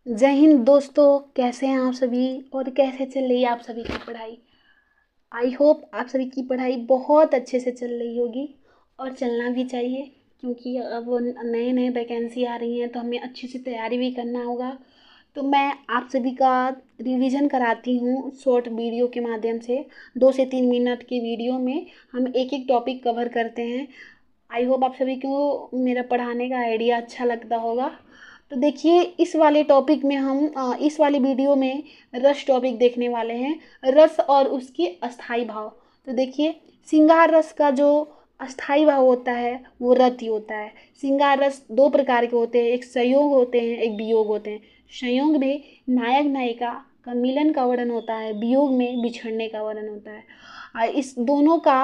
जय हिंद दोस्तों, कैसे हैं आप सभी और कैसे चल रही है आप सभी की पढ़ाई। आई होप आप सभी की पढ़ाई बहुत अच्छे से चल रही होगी और चलना भी चाहिए, क्योंकि अब नए नए वैकेंसी आ रही हैं तो हमें अच्छे से तैयारी भी करना होगा। तो मैं आप सभी का रिवीजन कराती हूँ शॉर्ट वीडियो के माध्यम से। 2 से 3 मिनट की वीडियो में हम एक एक टॉपिक कवर करते हैं। आई होप आप सभी को मेरा पढ़ाने का आइडिया अच्छा लगता होगा। तो देखिए, इस वाले टॉपिक में हम इस वाली वीडियो में रस टॉपिक देखने वाले हैं। रस और उसके अस्थाई भाव। तो देखिए, श्रृंगार रस का जो अस्थाई भाव होता है वो रति होता है। श्रृंगार रस 2 प्रकार के होते हैं, एक संयोग होते हैं, एक वियोग होते हैं। संयोग में नायक नायिका का मिलन का वर्णन होता है, वियोग में बिछड़ने का वर्णन होता है। इस दोनों का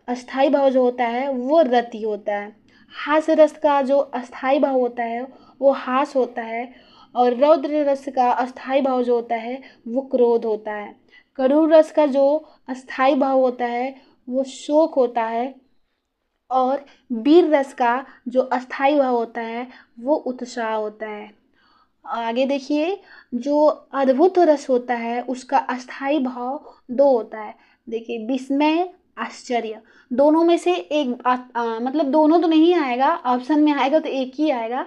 अस्थाई भाव जो होता है वो रति होता है। हास्य रस का जो अस्थाई भाव होता है वो हास होता है, और रौद्र रस का अस्थाई भाव जो होता है वो क्रोध होता है। करुण रस का जो अस्थाई भाव होता है वो शोक होता है, और वीर रस का जो अस्थाई भाव होता है वो उत्साह होता है। आगे देखिए, जो अद्भुत रस होता है उसका अस्थाई भाव 2 होता है। देखिए, विस्मय, आश्चर्य, दोनों में से एक मतलब दोनों तो नहीं आएगा, ऑप्शन में आएगा तो एक ही आएगा।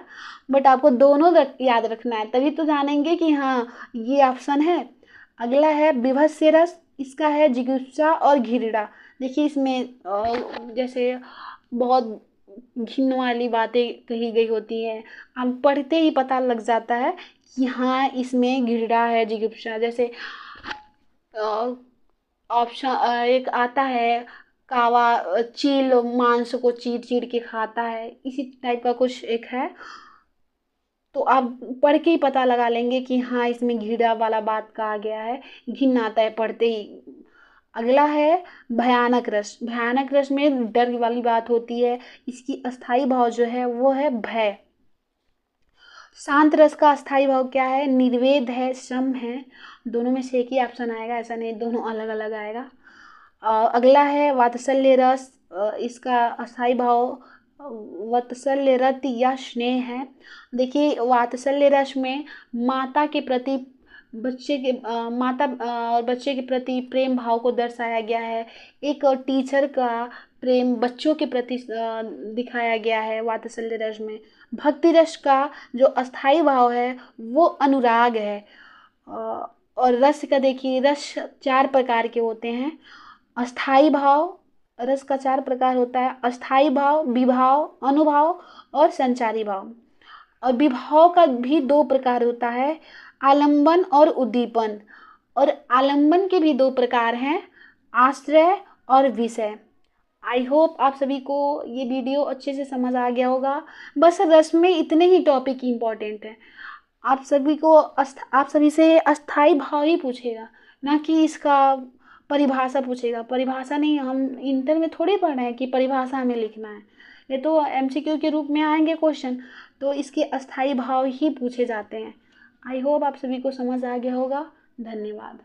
बट आपको दोनों याद रखना है, तभी तो जानेंगे कि हाँ ये ऑप्शन है। अगला है विभत्स्य रस, इसका है जिगुप्सा और घृणा। देखिए, इसमें जैसे बहुत घिन वाली बातें कही गई होती हैं। हम पढ़ते ही पता लग जाता है कि हाँ इसमें घृणा है, जिगुप्सा। जैसे ऑप्शन एक आता है, कावा चील मांस को चीर चीर के खाता है, इसी टाइप का कुछ एक है। तो आप पढ़ के ही पता लगा लेंगे कि हाँ इसमें घृणा वाला बात कहा गया है, घिन आता है पढ़ते ही। अगला है भयानक रस। भयानक रस में डर वाली बात होती है। इसकी अस्थाई भाव जो है वो है भय। शांत रस का अस्थाई भाव क्या है? निर्वेद है, सम है। दोनों में से एक ही ऑप्शन आएगा, ऐसा नहीं दोनों अलग अलग आएगा। अगला है वात्सल्य रस। इसका अस्थाई भाव वात्सल्य रति या स्नेह है। देखिए, वात्सल्य रस में माता के प्रति माता और बच्चे के प्रति प्रेम भाव को दर्शाया गया है। एक टीचर का प्रेम बच्चों के प्रति दिखाया गया है वात्सल्य रस में। भक्ति रस का जो अस्थाई भाव है वो अनुराग है। और रस का देखिए, रस 4 प्रकार के होते हैं। अस्थाई भाव, रस का 4 प्रकार होता है। अस्थाई भाव, विभाव, अनुभाव और संचारी भाव। और विभाव का भी 2 प्रकार होता है, आलंबन और उद्दीपन। और आलंबन के भी 2 प्रकार हैं, आश्रय और विषय। आई होप आप सभी को ये वीडियो अच्छे से समझ आ गया होगा। बस रस में इतने ही टॉपिक इम्पोर्टेंट हैं। आप सभी से अस्थाई भाव ही पूछेगा, ना कि इसका परिभाषा पूछेगा। परिभाषा नहीं, हम इंटर में थोड़ी पढ़ रहे हैं कि परिभाषा हमें लिखना है। ये तो एमसीक्यू के रूप में आएंगे क्वेश्चन, तो इसके अस्थाई भाव ही पूछे जाते हैं। आई होप आप सभी को समझ आ गया होगा। धन्यवाद।